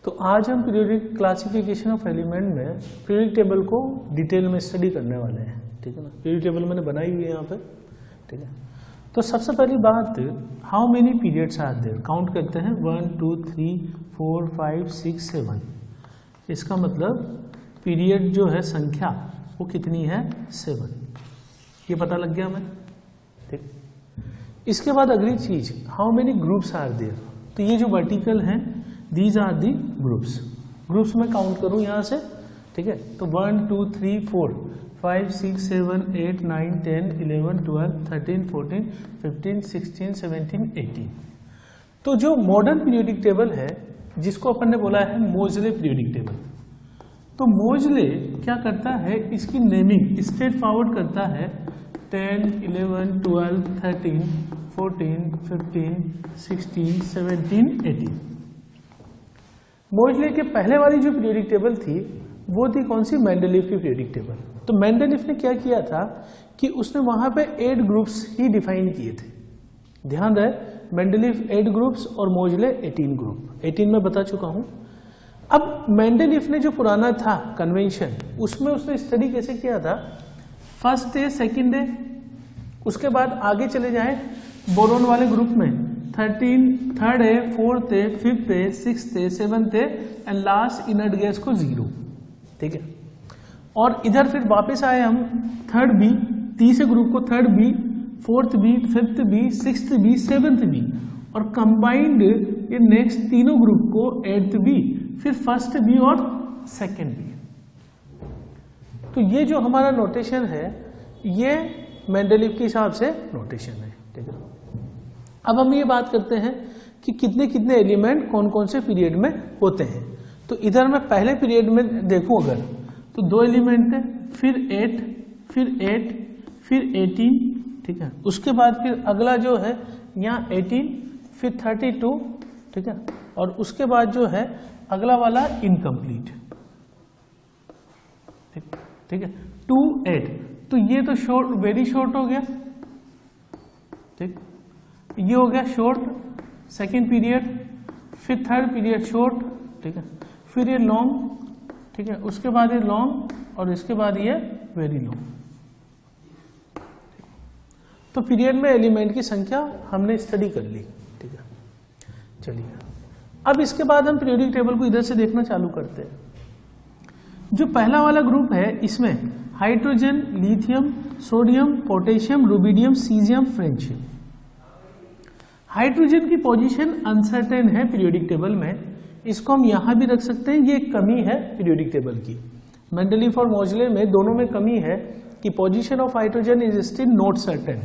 तो आज हम पीरियोडिक क्लासिफिकेशन ऑफ एलिमेंट में पीरियोडिक टेबल को डिटेल में स्टडी करने वाले हैं, ठीक है ना। पीरियोडिक टेबल मैंने बनाई हुई है यहाँ पे, ठीक है। तो सबसे पहली बात, how many periods are there, count करते हैं 1 2 3 4 5 6 7। इसका मतलब पीरियड जो है संख्या वो कितनी है, 7। ये पता लग गया हमें, ठीक। इसके बाद अगली चीज, how many groups are there. तो ये जो वर्टिकल हैं these are the groups. Groups में काउंट करूं यहां से, ठीक है। तो 1 2 3 4 5 6 7 8 9 10 11 12 13 14 15 16 17 18। तो जो मॉडर्न पीरियोडिक टेबल है जिसको अपन ने बोला है मोजले पीरियोडिक टेबल, तो मोजले क्या करता है, इसकी नेमिंग स्ट्रेट फॉरवर्ड करता है 10 11 12 13 14 15 16 17 18। मोजले के पहले वाली जो पीरियोडिक टेबल थी वो थी कौन सी, मेंडलीफ की पीरियोडिक टेबल। तो मेंडलीफ ने क्या किया था कि उसने वहां पे 8 ग्रुप्स ही डिफाइन किए थे। ध्यान रहे, मेंडलीफ 8 ग्रुप्स और मोजले 18 ग्रुप। 18 में बता चुका हूं। अब मेंडलीफ ने जो पुराना था कन्वेंशन, उसमें उसने स्टडी कैसे किया था, फर्स्ट डे सेकेंड डे, उसके बाद आगे चले जाए बोरोन वाले ग्रुप में 13 third day, fourth day, fifth day, sixth day, seventh day and last inert gas को 0, ठीक है। और इधर फिर वापस आए हम थर्ड बी, तीसरे ग्रुप को third B, fourth B, fifth B, sixth B, seventh B, और कंबाइंड ये नेक्स्ट तीनों ग्रुप को 8th बी, फिर फर्स्ट बी और सेकेंड बी। तो ये जो हमारा नोटेशन है ये मेंडलीफ के हिसाब से नोटेशन है, ठीक है। अब हम ये बात करते हैं कि कितने कितने एलिमेंट कौन कौन से पीरियड में होते हैं। तो इधर मैं पहले पीरियड में देखूं अगर, तो 2 एलिमेंट है, फिर 8, फिर 8, फिर 18, ठीक है। उसके बाद फिर अगला जो है यहाँ 18, फिर 32, ठीक है। और उसके बाद जो है अगला वाला इनकम्प्लीट, ठीक है, 2 8। तो ये तो शॉर्ट, वेरी शॉर्ट हो गया, ठीक। ये हो गया शॉर्ट सेकेंड पीरियड, फिर थर्ड पीरियड शॉर्ट, ठीक है, फिर ये लॉन्ग, ठीक है, उसके बाद ये लॉन्ग, और इसके बाद ये वेरी लॉन्ग। तो पीरियड में एलिमेंट की संख्या हमने स्टडी कर ली, ठीक है। चलिए अब इसके बाद हम पीरियोडिक टेबल को इधर से देखना चालू करते हैं। जो पहला वाला ग्रुप है इसमें hydrogen, lithium, sodium, potassium, rubidium, caesium, francium. Hydrogen की पोजीशन अनसर्टेन है पीरियोडिक टेबल में, इसको हम यहां भी रख सकते हैं, ये एक कमी है पीरियोडिक टेबल की। मेंडलीफ और मोजले में दोनों में कमी है कि position of hydrogen is still not certain.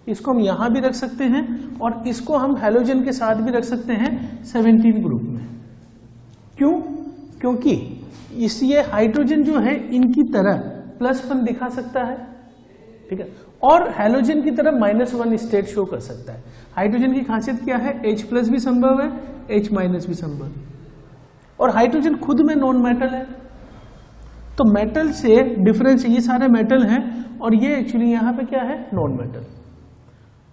इसको हम यहां भी रख सकते हैं और इसको हम हैलोजन के साथ भी रख सकते हैं 17 ग्रुप में। क्यों? क्योंकि इसलिए हाइड्रोजन जो है इनकी तरह +1 दिखा सकता है, ठीक है, और हैलोजन की तरह -1 स्टेट शो कर सकता है। हाइड्रोजन की खासियत क्या है, H+ भी संभव है, H- भी संभव है, और हाइड्रोजन खुद में नॉन मेटल है। तो मेटल से डिफरेंस, ये सारे मेटल हैं और ये एक्चुअली यहाँ पे क्या है, नॉन मेटल।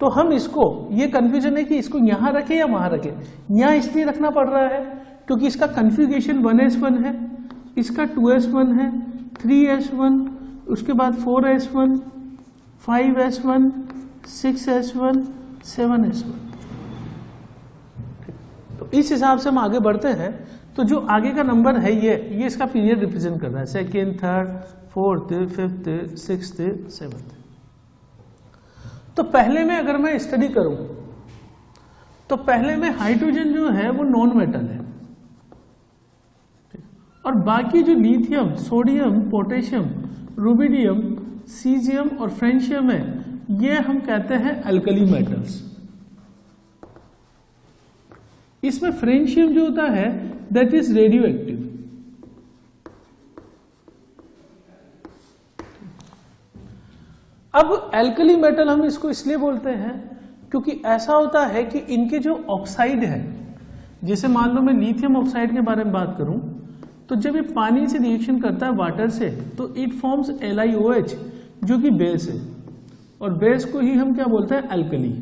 तो हम इसको, ये कंफ्यूजन है कि इसको यहां रखें या वहां रखें। यहां इसलिए रखना पड़ रहा है क्योंकि इसका कन्फिगरेशन 1s1 है, इसका 2s1 है, 3s1, उसके बाद 4s1, 5s1, 6s1, 7s1। तो इस हिसाब से हम आगे बढ़ते हैं। तो जो आगे का नंबर है ये इसका पीरियड रिप्रेजेंट कर रहा है, second, third, fourth, fifth, sixth, seventh. तो पहले में अगर मैं स्टडी करूं तो पहले में हाइड्रोजन जो है वो नॉन मेटल है, और बाकी जो lithium, sodium, potassium, rubidium, caesium और फ्रेंशियम है, ये हम कहते हैं अल्कली मेटल्स। इसमें फ्रेंशियम जो होता है दैट इज रेडियो एक्टिव। अब अल्कली मेटल हम इसको इसलिए बोलते हैं क्योंकि ऐसा होता है कि इनके जो ऑक्साइड है, जैसे मान लो मैं लिथियम ऑक्साइड के बारे में बात करूं, तो जब ये पानी से रिएक्शन करता है वाटर से तो इट फॉर्म्स LiOH जो कि बेस है, और बेस को ही हम क्या बोलते हैं, अल्कली।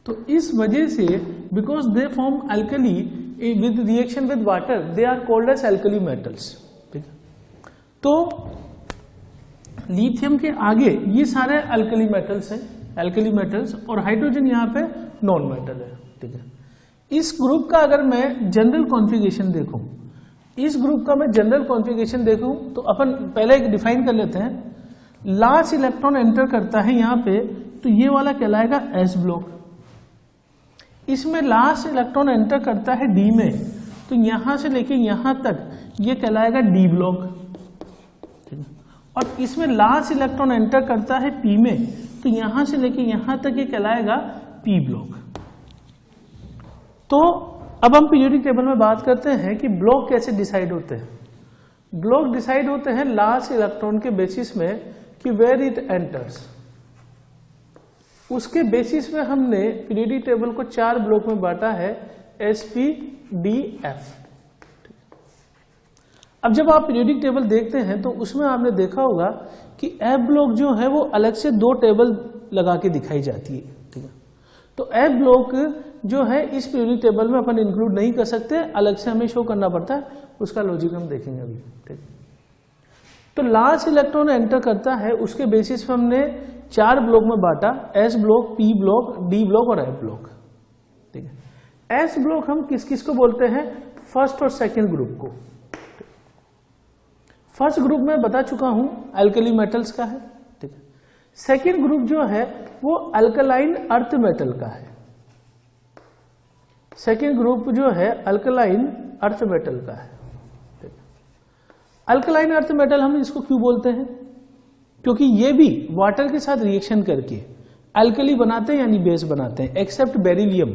तो इस वजह से because they form alkali, with reaction with water they are called as alkali metals. ठीक है, तो लिथियम के आगे ये सारे अल्कली मेटल्स हैं, एल्कली मेटल्स, और हाइड्रोजन यहाँ पे नॉन मेटल है। ठीक है, इस ग्रुप का अगर मैं जनरल कॉन्फ़िगरेशन देखूं, इस ग्रुप का मैं जनरल कॉन्फ़िगरेशन देखूं तो अपन पहले एक डिफाइन कर लेते हैं। लास्ट इलेक्ट्रॉन एंटर करता है यहाँ पे तो ये वाला कहलाएगा एस ब्लॉक। इसमें लास्ट इलेक्ट्रॉन एंटर करता है डी में तो यहां से लेके यहां तक ये कहलाएगा डी ब्लॉक। और इसमें लास्ट इलेक्ट्रॉन एंटर करता है पी में तो यहां से लेके यहां तक ये कहलाएगा पी ब्लॉक। तो अब हम पीरियोडिक टेबल में बात करते हैं कि ब्लॉक कैसे डिसाइड होते हैं। ब्लॉक डिसाइड होते हैं लास्ट इलेक्ट्रॉन के बेसिस में कि वेयर इट एंटर्स। उसके बेसिस में हमने पीरियोडिक टेबल को 4 ब्लॉक में बांटा है, एस, पी, डी, एफ। अब जब आप पीरियोडिक टेबल देखते हैं तो उसमें आपने देखा होगा कि एफ ब्लॉक जो है वो अलग से 2 टेबल लगा के दिखाई जाती है। ठीक है, तो एफ ब्लॉक जो है इस पीरियोडिक टेबल में अपन इंक्लूड नहीं कर सकते, अलग से हमें शो करना पड़ता है। उसका लॉजिक हम देखेंगे अभी। ठीक, तो लास्ट इलेक्ट्रॉन एंटर करता है उसके बेसिस पे हमने 4 ब्लॉक में बांटा, S block, P block, D block और एफ ब्लॉक। ठीक है, एस ब्लॉक हम किस किस को बोलते हैं? फर्स्ट और सेकेंड ग्रुप को। फर्स्ट ग्रुप में बता चुका हूं अल्कली मेटल्स का है। ठीक है, सेकेंड ग्रुप जो है वो अल्कलाइन अर्थ मेटल का है। सेकेंड ग्रुप जो है अल्कलाइन अर्थ मेटल का है। अल्कलाइन अर्थ मेटल हम इसको क्यों बोलते हैं? क्योंकि ये भी वाटर के साथ रिएक्शन करके अल्कली बनाते हैं यानी बेस बनाते हैं, एक्सेप्ट बेरिलियम।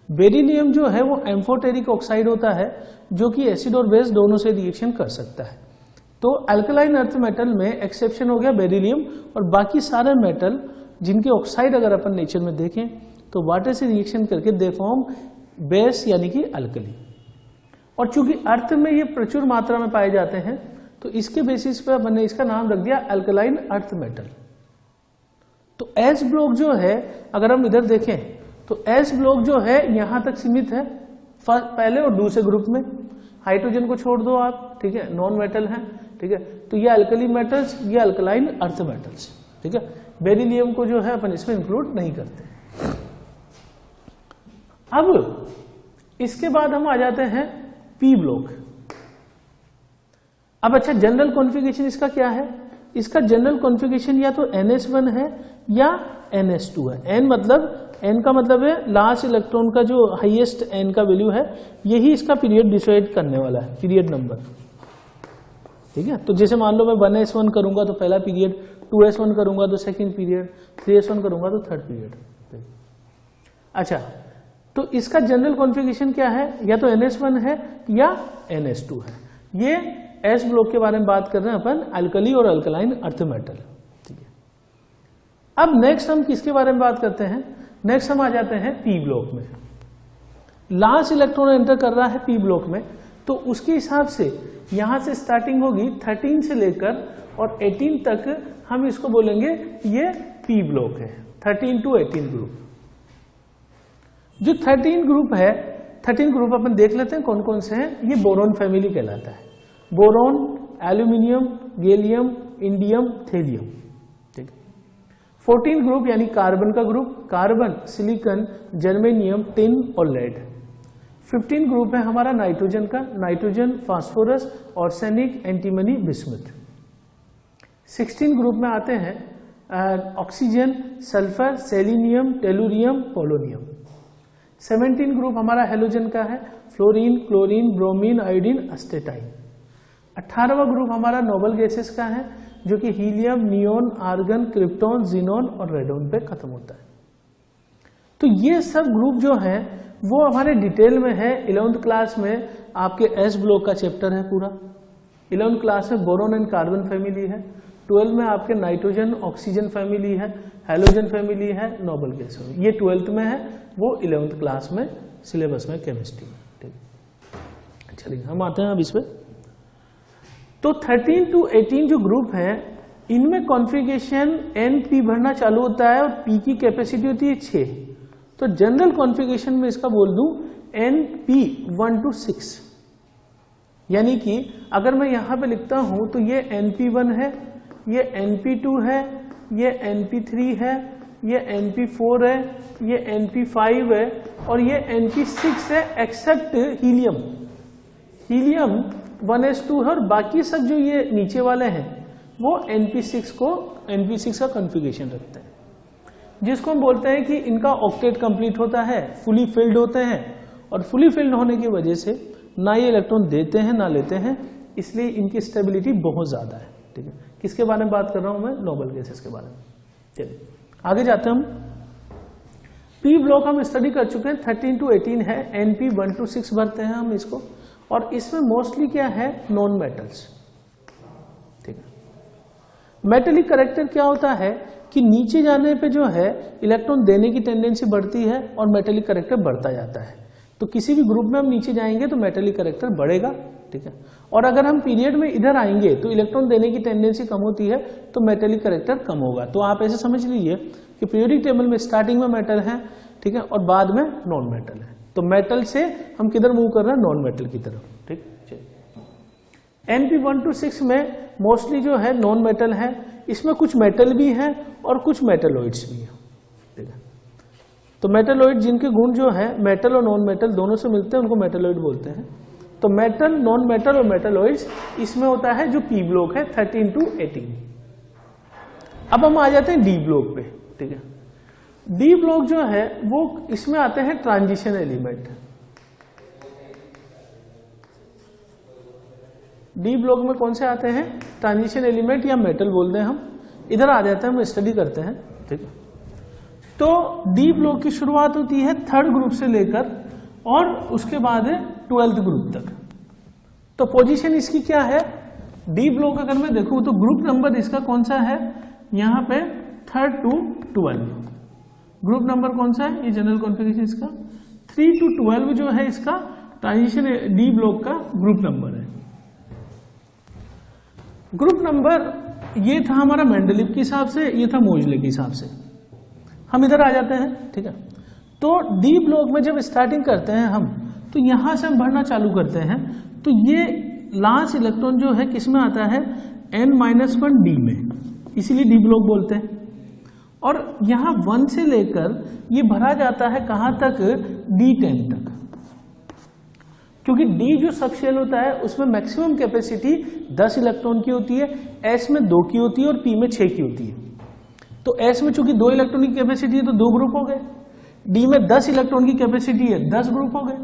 बेरिलियम जो है वो एम्फोटेरिक ऑक्साइड होता है जो कि एसिड और बेस दोनों से रिएक्शन कर सकता है। तो अल्कलाइन अर्थ मेटल में एक्सेप्शन हो गया बेरिलियम, और बाकी सारे मेटल जिनके ऑक्साइड अगर अपन नेचर में देखें तो वाटर से रिएक्शन करके दे फॉर्म बेस यानी कि अल्कली। और चूंकि अर्थ में ये प्रचुर मात्रा में पाए जाते हैं तो इसके बेसिस पे अपन ने इसका नाम रख दिया अल्कलाइन अर्थ मेटल। तो एस ब्लॉक जो है अगर हम इधर देखें तो एस ब्लॉक जो है यहां तक सीमित है, पहले और दूसरे ग्रुप में। हाइड्रोजन को छोड़ दो आप, ठीक है, नॉन मेटल है। ठीक है, तो ये अल्कली मेटल्स, ये अल्कलाइन अर्थ मेटल्स। ठीक है, बेरिलियम को जो है अपन इसमें इंक्लूड नहीं करते। अब इसके बाद हम आ जाते हैं पी ब्लॉक। अब अच्छा, जनरल कॉन्फ़िगरेशन इसका क्या है? इसका जनरल कॉन्फ़िगरेशन या तो NS1 है या NS2 है। N मतलब, N का मतलब है लास्ट इलेक्ट्रॉन का जो हाईएस्ट N का वैल्यू है, यही इसका पीरियड डिसाइड करने वाला है, पीरियड नंबर। ठीक है, तो जैसे मान लो मैं 1S1 करूंगा तो पहला पीरियड, 2S1 करूंगा तो सेकंड पीरियड, 3S1 करूंगा तो थर्ड पीरियड। अच्छा, तो इसका जनरल कॉन्फ़िगरेशन क्या है? या तो NS1 है या NS2 है। ये एस ब्लॉक के बारे में बात कर रहे हैं अपन, अल्कली और अल्कलाइन अर्थ मेटल। ठीक है, अब नेक्स्ट हम किसके बारे में बात करते हैं? नेक्स्ट हम आ जाते हैं पी ब्लॉक में। लास्ट इलेक्ट्रॉन एंटर कर रहा है पी ब्लॉक में तो उसके हिसाब से यहां से स्टार्टिंग होगी 13 से लेकर और 18 तक, हम इसको बोलेंगे ये पी ब्लॉक है। 13 to 18 ग्रुप। जो 13 ग्रुप है, 13 ग्रुप अपन देख लेते हैं कौन कौन से हैं। ये बोरॉन फैमिली कहलाता है। Boron, aluminium, gallium, indium, thallium. ठीक है, 14 ग्रुप यानी कार्बन का group, carbon, silicon, germanium, tin और लेड। 15 ग्रुप है हमारा नाइट्रोजन का, nitrogen, phosphorus, arsenic, antimony, bismuth. 16 group में आते हैं oxygen, sulphur, selenium, tellurium, polonium. 17 group हमारा हेलोजन का है, fluorine, chlorine, bromine, iodine, astatine. 18वां ग्रुप हमारा नोबल गैसेस का है जो कि helium, neon, argon, krypton, xenon और रेडोन पे खत्म होता है। तो ये सब ग्रुप जो है वो हमारे डिटेल में है। 11th क्लास में आपके एस ब्लॉक का चैप्टर है पूरा। 11th क्लास में बोरॉन एंड कार्बन फैमिली है। 12 में आपके नाइट्रोजन, ऑक्सीजन फैमिली है, हेलोजन फैमिली है, नोबल गैस है। ये 12th में है, वो 11th क्लास में सिलेबस में केमिस्ट्री में। ठीक, चलिए हम आते हैं अब इस पे। तो 13 to 18 जो ग्रुप है इनमें कॉन्फ़िगरेशन NP भरना चालू होता है और P की कैपेसिटी होती है 6। तो जनरल कॉन्फ़िगरेशन में इसका बोल दूं NP1 to 6, यानी कि अगर मैं यहां पे लिखता हूं तो ये NP1 है, ये NP2 है, ये NP3 है, ये NP4 है, ये NP5 है और ये NP6 है एक्सेप्ट हीलियम। हीलियम 1s2 है और बाकी सब जो ये नीचे वाले हैं वो NP6 का कॉन्फ़िगरेशन रखते हैं, जिसको हम बोलते हैं कि इनका ऑक्टेट कंप्लीट होता है, फुली फिल्ड होते हैं और फुली फिल्ड होने की वजह से ना ये इलेक्ट्रॉन देते हैं ना लेते हैं, इसलिए इनकी स्टेबिलिटी बहुत ज्यादा है। ठीक है, किसके बारे में बात कर रहा हूं मैं? नोबल गैसेस के बारे में। चलिए आगे जाते हैं हम। पी ब्लॉक हम स्टडी कर चुके हैं, 13 to 18 है, NP1 to 6 भरते हैं हम इसको, और इसमें मोस्टली क्या है? Non metals. ठीक है, मेटेलिक करेक्टर क्या होता है कि नीचे जाने पे जो है इलेक्ट्रॉन देने की टेंडेंसी बढ़ती है और मेटेलिक करेक्टर बढ़ता जाता है। तो किसी भी ग्रुप में हम नीचे जाएंगे तो मेटेलिक करेक्टर बढ़ेगा। ठीक है, और अगर हम पीरियड में इधर आएंगे तो इलेक्ट्रॉन देने की टेंडेंसी कम होती है तो मेटेलिक करेक्टर कम होगा। तो आप ऐसे समझ लीजिए कि पीरियोडिक टेबल में स्टार्टिंग में मेटल है, ठीक है, और बाद में नॉन मेटल है। तो मेटल से हम किधर मूव कर रहे हैं? नॉन मेटल की तरफ। ठीक, NP1 to 6 में मोस्टली जो है नॉन मेटल है, इसमें कुछ मेटल भी है और कुछ मेटलॉइड्स भी है। ठीक है, तो मेटलॉइड जिनके गुण जो है मेटल और नॉन मेटल दोनों से मिलते हैं उनको मेटलॉइड बोलते हैं। तो मेटल, नॉन मेटल और मेटलॉइड्स इसमें होता है जो पी ब्लॉक है 13 to 18। अब हम आ जाते हैं डी ब्लॉक पे। ठीक है, डी ब्लॉक जो है वो इसमें आते हैं ट्रांजिशन एलिमेंट। डी ब्लॉक में कौन से आते हैं? ट्रांजिशन एलिमेंट या मेटल बोलते हैं हम। इधर आ जाते हैं, हम स्टडी करते हैं। ठीक है, तो डी ब्लॉक की शुरुआत होती है 3rd ग्रुप से लेकर और उसके बाद 12th ग्रुप तक। तो पोजीशन इसकी क्या है? डी ब्लॉक अगर मैं देखूं तो ग्रुप नंबर इसका कौन सा है? यहां पे 3rd to 12। ग्रुप नंबर कौन सा है? ये जनरल कॉन्फ़िगरेशन इसका 3 to 12 जो है इसका ट्रांजिशन डी ब्लॉक का ग्रुप नंबर है। ग्रुप नंबर ये था हमारा मेंडलीव के हिसाब से, ये था मोजले के हिसाब से। हम इधर आ जाते हैं। ठीक है, तो डी ब्लॉक में जब स्टार्टिंग करते हैं हम, तो यहां से हम भरना चालू करते हैं। तो ये लास्ट इलेक्ट्रॉन जो है किस में आता है? N-1 डी में, इसीलिए डी ब्लॉक बोलते हैं। और यहां 1 से लेकर ये भरा जाता है कहां तक? D10 तक, क्योंकि डी जो सबशेल होता है उसमें मैक्सिमम कैपेसिटी 10 इलेक्ट्रॉन की होती है, एस में 2 की होती है और पी में 6 की होती है। तो एस में चूंकि 2 इलेक्ट्रॉन की कैपेसिटी है तो 2 ग्रुप हो गए, डी में 10 इलेक्ट्रॉन की कैपेसिटी है 10 ग्रुप हो गए,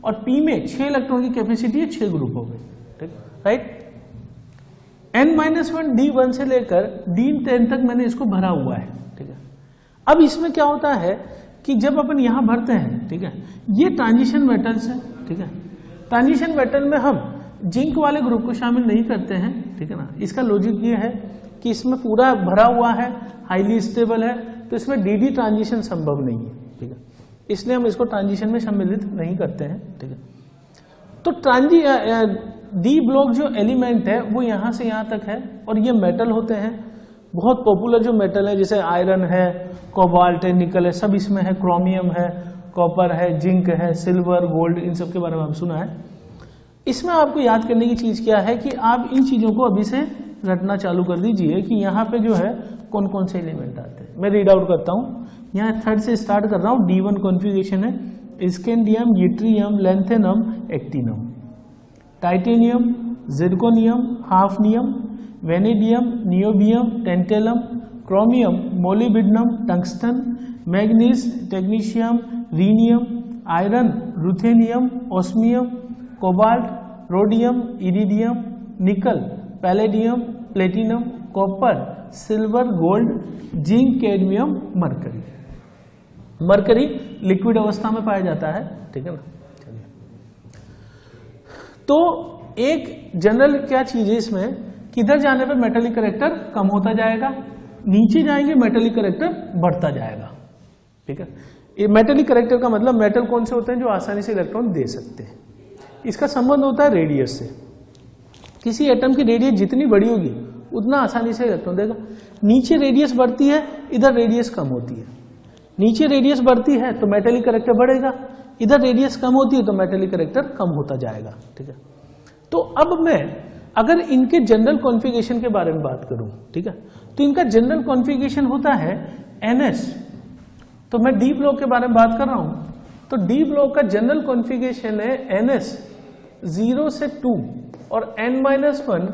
और पी में 6 इलेक्ट्रॉन की कैपेसिटी है 6 ग्रुप हो गए। ठीक, राइट। N-1 D1 से लेकर D10 तक मैंने इसको भरा हुआ है। ठीक है, अब इसमें क्या होता है कि जब अपन यहां भरते हैं, ठीक है, ये ट्रांजिशन मेटल्स है। ठीक है, ट्रांजिशन मेटल में हम जिंक वाले ग्रुप को शामिल नहीं करते हैं। ठीक है ना, इसका लॉजिक ये है कि इसमें पूरा भरा हुआ है, हाईली स्टेबल है, तो इसमें डी ट्रांजिशन संभव नहीं है। ठीक है, इसलिए हम इसको ट्रांजिशन में सम्मिलित नहीं करते हैं। ठीक है, तो डी ब्लॉक जो एलिमेंट है वो यहां से यहां तक है, और ये मेटल होते हैं। बहुत पॉपुलर जो मेटल है जैसे आयरन है, कोबाल्ट है, निकल है, सब इसमें है, क्रोमियम है, कॉपर है, जिंक है, सिल्वर, गोल्ड, इन सब के बारे में हम सुना है। इसमें आपको याद करने की चीज क्या है कि आप इन चीजों को अभी से रटना चालू कर दीजिए कि यहाँ पे जो है कौन कौन से एलिमेंट आते हैं। मैं रीड आउट करता हूँ, यहाँ 3rd से स्टार्ट कर रहा हूँ। D1 कॉन्फ़िगरेशन है scandium, yttrium, lanthanum, actinium, titanium, zirconium, hafnium, vanadium, niobium, tantalum, chromium, molybdenum, tungsten, manganese, technetium, rhenium, iron, ruthenium, osmium, cobalt, rhodium, iridium, nickel, palladium, platinum, copper, silver, gold, zinc, cadmium, mercury. Mercury liquid अवस्था में पाया जाता है। ठीक है ना, चलिए। तो एक जनरल क्या चीज है इसमें, किधर जाने पे मेटेलिक करेक्टर कम होता जाएगा, नीचे जाएंगे मेटेलिक करेक्टर बढ़ता जाएगा। ठीक है, ये मेटेलिक करेक्टर का मतलब मेटल कौन से होते हैं जो आसानी से इलेक्ट्रॉन दे सकते हैं। इसका संबंध होता है रेडियस से। किसी एटम की रेडियस जितनी बड़ी होगी उतना आसानी से इलेक्ट्रॉन देगा। नीचे रेडियस बढ़ती है, इधर रेडियस कम होती है। नीचे रेडियस बढ़ती है तो मेटेलिक करेक्टर बढ़ेगा, इधर रेडियस कम होती है तो मेटेलिक कैरेक्टर कम होता जाएगा, ठीक है। तो अब मैं अगर इनके जनरल कॉन्फ़िगरेशन के बारे में बात करूं, ठीक है, तो इनका जनरल कॉन्फ़िगरेशन होता है NS। तो मैं डी ब्लॉक के बारे में बात कर रहा हूं, तो डी ब्लॉक का जनरल कॉन्फ़िगरेशन है NS 0 से 2 और n-1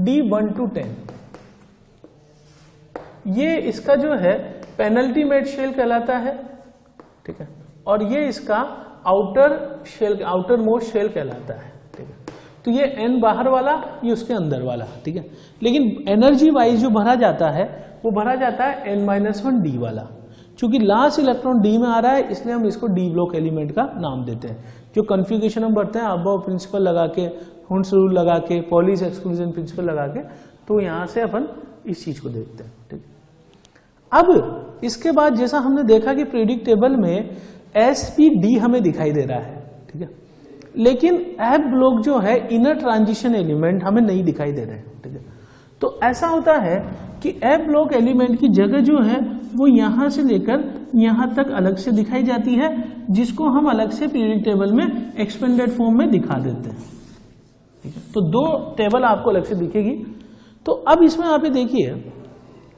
D1 to 10। ये इसका जो है पेनल्टीमेट शेल कहलाता है, ठीक है, और ये इसका आउटर मोस्ट शेल कहलाता है, ठीक है। तो ये n बाहर वाला, ये उसके अंदर वाला, ठीक है। लेकिन एनर्जी वाइज जो भरा जाता है वो भरा जाता है n-1 D वाला। चूंकि लास्ट इलेक्ट्रॉन D में आ रहा है इसलिए हम इसको डी ब्लॉक एलिमेंट का नाम देते हैं। जो कन्फिगरेशन हम बढ़ते हैं अबव प्रिंसिपल लगा के, हुंड्स रूल लगा के, पॉलिश एक्सक्लूजन प्रिंसिपल लगा के, तो यहां से अपन इस चीज को देखते हैं, ठीक है। अब इसके बाद जैसा हमने देखा कि पीरियोडिक टेबल में sp-d हमें दिखाई दे रहा है, ठीक है, लेकिन एफ ब्लॉक जो है इनर ट्रांजिशन एलिमेंट हमें नहीं दिखाई दे रहे हैं, ठीक है। तो ऐसा होता है कि एफ ब्लॉक एलिमेंट की जगह जो है वो यहां से लेकर यहां तक अलग से दिखाई जाती है, जिसको हम अलग से पीरियोडिक टेबल में एक्सपेंडेड फॉर्म में दिखा देते हैं, ठीक है। तो दो टेबल आपको अलग से दिखेगी। तो अब इसमें आप ये देखिए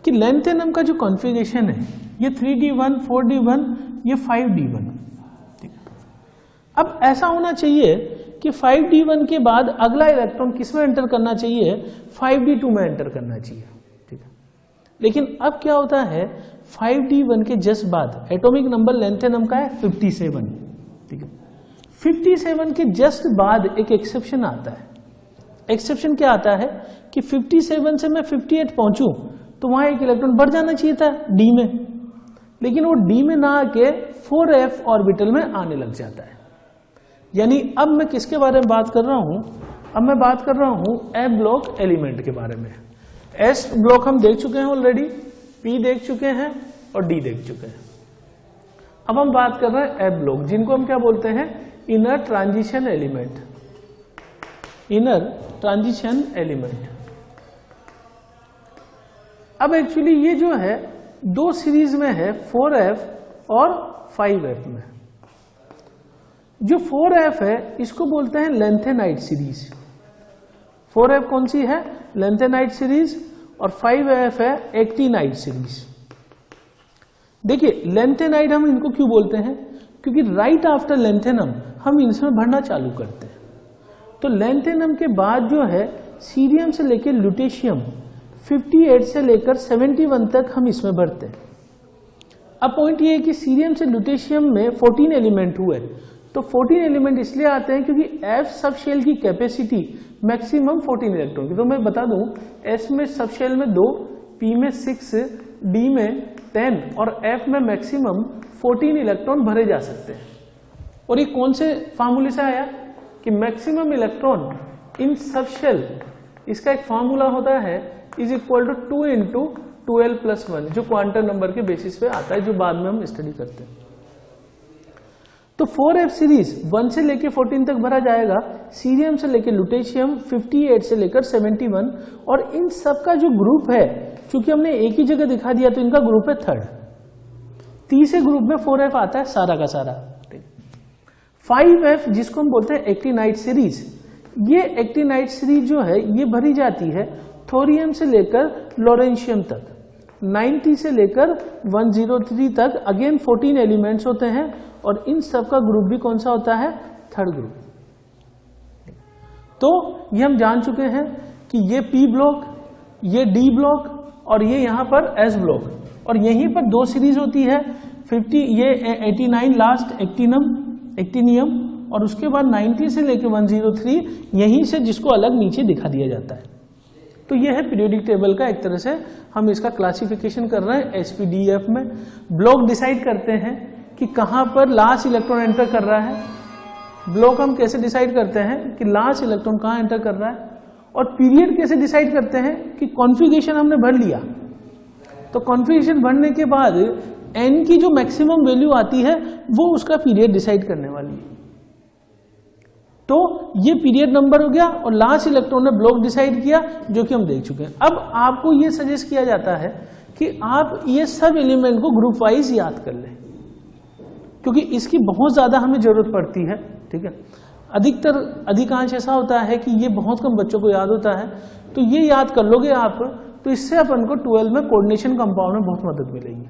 कि लेंथेनम का जो कॉन्फ़िगरेशन है ये 3d1, 4d1, ये 5d1, ठीक है। अब ऐसा होना चाहिए कि 5d1 के बाद अगला इलेक्ट्रॉन किस में एंटर करना चाहिए, 5d2 में एंटर करना चाहिए, ठीक है। लेकिन अब क्या होता है 5d1 के जस्ट बाद एटॉमिक नंबर लेंथेनम का है 57, ठीक है। 57 के जस्ट बाद एक एक्सेप्शन आता है। एक्सेप्शन क्या आता है कि 57 से मैं 58 पहुंचूं तो वहां एक इलेक्ट्रॉन बढ़ जाना चाहिए था डी में, लेकिन वो डी में ना आके 4f ऑर्बिटल में आने लग जाता है। यानी अब मैं किसके बारे में बात कर रहा हूं, अब मैं बात कर रहा हूं एफ ब्लॉक एलिमेंट के बारे में। एस ब्लॉक हम देख चुके हैं ऑलरेडी, पी देख चुके हैं और डी देख चुके हैं। अब हम बात कर रहे हैं एफ ब्लॉक, जिनको हम क्या बोलते हैं, inner transition element. Inner transition element. अब एक्चुअली ये जो है दो सीरीज में है, 4f और 5f में। जो 4f है इसको बोलते हैं लेंथेनाइट सीरीज। 4f कौन सी है, लेंथेनाइट सीरीज, और 5f है एक्टिनाइट सीरीज। देखिए लेंथेनाइट हम इनको क्यों बोलते हैं, क्योंकि राइट आफ्टर लेंथेनम हम इनमें भरना चालू करते हैं। तो लेंथेनम के बाद जो है सीरियम से लेकर ल्यूटेशियम 58 से लेकर 71 तक हम इसमें भरते हैं। अब पॉइंट ये है कि सीरियम से ल्यूटेशियम में 14 एलिमेंट हुए, तो 14 एलिमेंट इसलिए आते हैं क्योंकि एफ सब शेल की कैपेसिटी मैक्सिमम 14 इलेक्ट्रॉन की। तो मैं बता दूं एस में सब शेल में 2, पी में 6, डी में 10 और एफ में मैक्सिमम 14 इलेक्ट्रॉन भरे जा सकते हैं। और ये कौन से फार्मूले से आया कि मैक्सिमम इलेक्ट्रॉन इन सब शेल, इसका एक फार्मूला होता है इज इक्वल टू 2 इंटू 12+1, जो क्वांटम नंबर के बेसिस पे आता है, जो बाद में हम स्टडी करते हैं। तो 4f सीरीज 1 से लेकर 14 तक भरा जाएगा, सीरियम से लेकर ल्यूटेशियम 58 से लेकर 71, और इन सब का जो ग्रुप है, क्योंकि हमने एक ही जगह दिखा दिया तो इनका ग्रुप है थर्ड। तीसरे ग्रुप में 4f आता है सारा का सारा। 5f जिसको हम बोलते हैं एक्टिनाइट सीरीज, ये एक्टिनाइट सीरीज जो है ये भरी जाती है थोरियम से लेकर लॉरेंशियम तक, 90 से लेकर 103 तक। अगेन 14 एलिमेंट्स होते हैं और इन सब का ग्रुप भी कौन सा होता है, थर्ड ग्रुप। तो ये हम जान चुके हैं कि ये पी ब्लॉक, ये डी ब्लॉक और ये यहां पर एस ब्लॉक, और यहीं पर दो सीरीज होती है 50, ये 89 लास्ट एक्टिनियम, और उसके बाद 90 से लेकर 103 यहीं से, जिसको अलग नीचे दिखा दिया जाता है। तो ये है पीरियोडिक टेबल का एक तरह से हम इसका क्लासिफिकेशन कर रहे हैं एसपीडीएफ में। ब्लॉक डिसाइड करते हैं कि कहां पर लास्ट इलेक्ट्रॉन एंटर कर रहा है। ब्लॉक हम कैसे डिसाइड करते हैं कि लास्ट इलेक्ट्रॉन कहां एंटर कर रहा है, और पीरियड कैसे डिसाइड करते हैं कि कॉन्फ़िगरेशन हमने भर लिया, तो कॉन्फ़िगरेशन भरने के बाद एन की जो मैक्सिमम वैल्यू आती है वो उसका पीरियड डिसाइड करने वाली है। तो ये पीरियड नंबर हो गया, और लास्ट इलेक्ट्रॉन ने ब्लॉक डिसाइड किया, जो कि हम देख चुके हैं। अब आपको ये सजेस्ट किया जाता है कि आप ये सब एलिमेंट को ग्रुप वाइज याद कर लें। क्योंकि इसकी बहुत ज्यादा हमें जरूरत पड़ती है। ठीक है, अधिकांश ऐसा होता है कि ये बहुत कम बच्चों को याद होता है, तो ये याद कर लोगे आप, तो इससे अपन को 12 में कोऑर्डिनेशन कंपाउंड में बहुत मदद मिलेगी।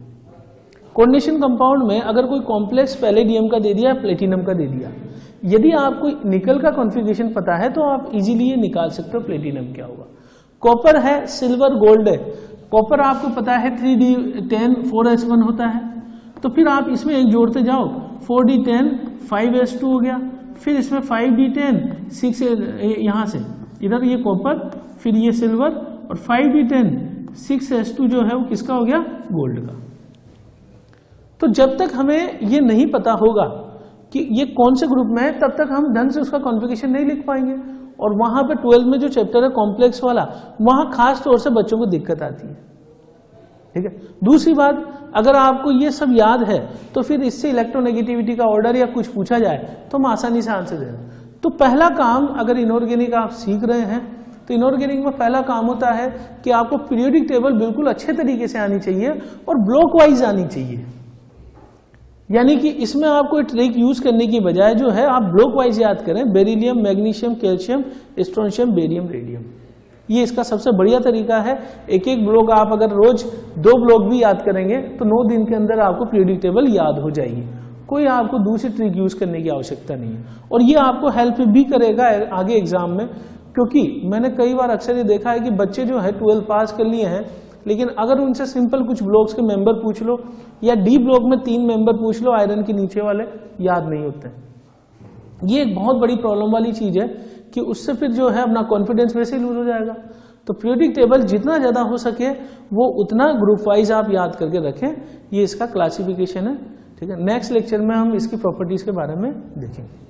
कोऑर्डिनेशन कंपाउंड में अगर कोई कॉम्प्लेक्स पैलेडियम का दे दिया, प्लेटिनम का दे दिया, यदि आपको निकल का कॉन्फ़िगरेशन पता है तो आप इजीली ये निकाल सकते हो प्लेटिनम क्या होगा। कॉपर है, सिल्वर, गोल्ड है। कॉपर आपको पता है 3d10 4s1 होता है, तो फिर आप इसमें एक जोड़ते जाओ, 4d10 5s2 हो गया, फिर इसमें 5d10 6 यहां से इधर ये कॉपर, फिर ये सिल्वर, और 5d10 6s2 जो है वो किसका हो गया, गोल्ड का। तो जब तक हमें ये नहीं पता होगा कि ये कौन से ग्रुप में है, तब तक हम ढंग से उसका कॉन्फ़िगरेशन नहीं लिख पाएंगे, और वहां पे 12 में जो चैप्टर है कॉम्प्लेक्स वाला, वहां खास तौर से बच्चों को दिक्कत आती है। ठीक है, दूसरी बात, अगर आपको ये सब याद है तो फिर इससे इलेक्ट्रोनेगेटिविटी का ऑर्डर या कुछ पूछा जाए तो हम आसानी से आंसर दे रहे हैं। तो पहला काम, अगर इनऑर्गेनिक आप सीख रहे हैं तो इनऑर्गेनिक में पहला काम होता है कि आपको पीरियोडिक टेबल बिल्कुल अच्छे तरीके से आनी चाहिए और ब्लॉक वाइज आनी चाहिए। यानी कि इसमें आपको ट्रिक यूज करने की बजाय जो है आप ब्लॉक वाइज याद करें, beryllium, magnesium, calcium, strontium, barium, radium. ये इसका सबसे बढ़िया तरीका है। एक एक ब्लॉक आप अगर रोज 2 ब्लॉक भी याद करेंगे तो 9 दिन के अंदर आपको पीरियोडिक टेबल याद हो जाएगी। कोई आपको दूसरी ट्रिक यूज करने की आवश्यकता नहीं है, और ये आपको हेल्प भी करेगा आगे एग्जाम में, क्योंकि मैंने कई बार अक्सर ये देखा है कि बच्चे जो है 12 पास कर लिए हैं, लेकिन अगर उनसे सिंपल कुछ ब्लॉक्स के मेंबर पूछ लो या डी ब्लॉक में 3 मेंबर पूछ लो आयरन के नीचे वाले, याद नहीं होते। ये एक बहुत बड़ी प्रॉब्लम वाली चीज है कि उससे फिर जो है अपना कॉन्फिडेंस वैसे ही लूज हो जाएगा। तो पीरियोडिक टेबल जितना ज्यादा हो सके वो उतना ग्रुप वाइज आप याद करके रखें। ये इसका क्लासिफिकेशन है। ठीक है, नेक्स्ट लेक्चर में हम इसकी प्रॉपर्टीज के बारे में देखेंगे।